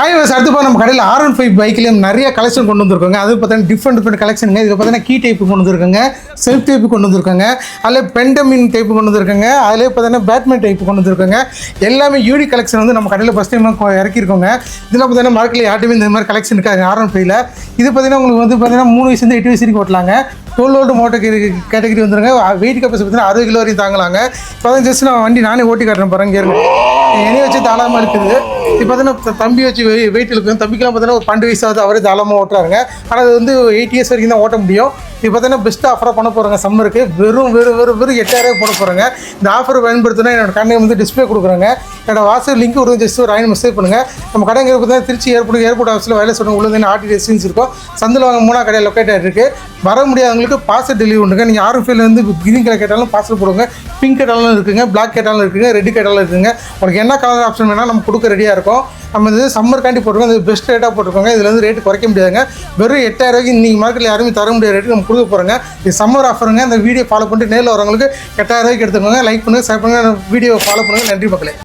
Hi was அடுத்து நம்ம கடையில் R15 பைக்லேயும் நிறைய கலெக்ஷன் கொண்டு வந்திருக்காங்க. அது பார்த்தீங்கன்னா டிஃப்ரெண்ட் கலெக்ஷனுங்க. இதில் பார்த்தீங்கன்னா கீ டைப்பு கொண்டு வந்திருக்காங்க, செல்ஃப் டைப்பு கொண்டு வந்திருக்காங்க, அதில் பெண்டமின் டைப்பு கொண்டு வந்திருக்காங்க, அதிலே பார்த்தீங்கன்னா பேட்மேன் டைப்பு கொண்டு வந்திருக்காங்க. எல்லாமே யூனிக் கலெக்ஷன் வந்து நம்ம கடையில் ஃபஸ்ட் டைம் இறக்கியிருக்கோங்க. இதில் பார்த்தீங்கன்னா மார்க்கெட்டில் யார்ட்டுமே இந்த மாதிரி கலெக்ஷன் இருக்காங்க R15ல். இது பார்த்தீங்கன்னா உங்களுக்கு வந்து பார்த்தீங்கன்னா 3 வயசுலேருந்து 8 வயசு வரைக்கும் ஓட்டலாங்க. 12 வோல்ட் மோட்டர் கேட்டகரி வந்துருங்க. வெயிட் கெப்பாசிட்டி பார்த்தீங்கன்னா 60 கிலோ வரையும் தாங்கலாங்க. இப்போ தான் ஜஸ்ட் நான் வண்டி நானே ஓட்டி காட்டுறேன் பாருங்க. என்னைய வச்சு தாளாமல் இருக்குது. இப்போ பார்த்தீங்கன்னா தம்பி வச்சு வெயிட் இருக்கும். தம்பிக்கெல்லாம் பார்த்தீங்கன்னா ஒரு 12 வயசாவது அவரே தாளமாக ஓட்டுறாருங்க. ஆனால் அது வந்து 8 இயர்ஸ் வரைக்கும் தான் ஓட்ட முடியும். இப்போ பார்த்தீங்கன்னா பெஸ்ட் ஆஃபராக பண்ண போகிறாங்க. சம்மருக்கு வெறும் 8000 போட போகிறாங்க. இந்த ஆஃபர் பயன்படுத்தினா என்னோட கண்ணை வந்து டிஸ்பிளே கொடுக்குறாங்க. என்னோட வாட்ஸ்அப் லிங்க் ஒரு ஜஸ்ட் ஒரு 5 மெசேஜ் பண்ணுங்கள். நம்ம கடை எங்கே பார்த்தீங்கன்னா திருச்சி ஏர்போர்ட் ஆஃபீஸில் வேலை சொல்லுங்கள். உள்ள ஆர்டி ரெசிடென்ஸ் இருக்கும். சந்தில் வாங்க 3ஆம் கடை லொக்கேட் ஆகிருக்கு. வர முடியாதவங்களுக்கு பார்சல் டெலிவரி உண்டுங்க. நீங்கள் R15 வந்து க்ரீன் கலர் கேட்டாலும் பார்சல் போடுங்க. பிங்க் கேட்டாலும் இருக்குங்க, பிளாக் கேட்டாலும் இருக்குங்க, ரெட் கேட்டாலும் இருக்குங்க. உங்களுக்கு என்ன கலர் ஆப்ஷன் வேணால் நம்ம கொடுக்க ரெடியாக இருக்கும். நம்ம இது சம்மர்காண்டி போட்டிருக்கோம். இது பெஸ்ட் ரேட்டாக போட்டிருக்கோங்க. இதில் வந்து ரேட்டு குறைக்க முடியாதுங்க. வெறும் 8000 ரூபாய்க்கு இன்றைக்கி மார்க்கெட்டில் யாருமே தர முடியாத ரேட்டுக்கு நம்ம கொடுக்க போகிறோங்க. இது சம்மர் ஆஃபருங்க. இந்த வீடியோ ஃபாலோ பண்ணிட்டு நேரில் வரவங்களுக்கு 8000 ரூபாய்க்கு எடுத்துக்கோங்க. லைக் பண்ணுங்கள், ஷேர் பண்ணுங்கள், வீடியோ ஃபாலோ பண்ணுங்கள். நன்றி மக்களே.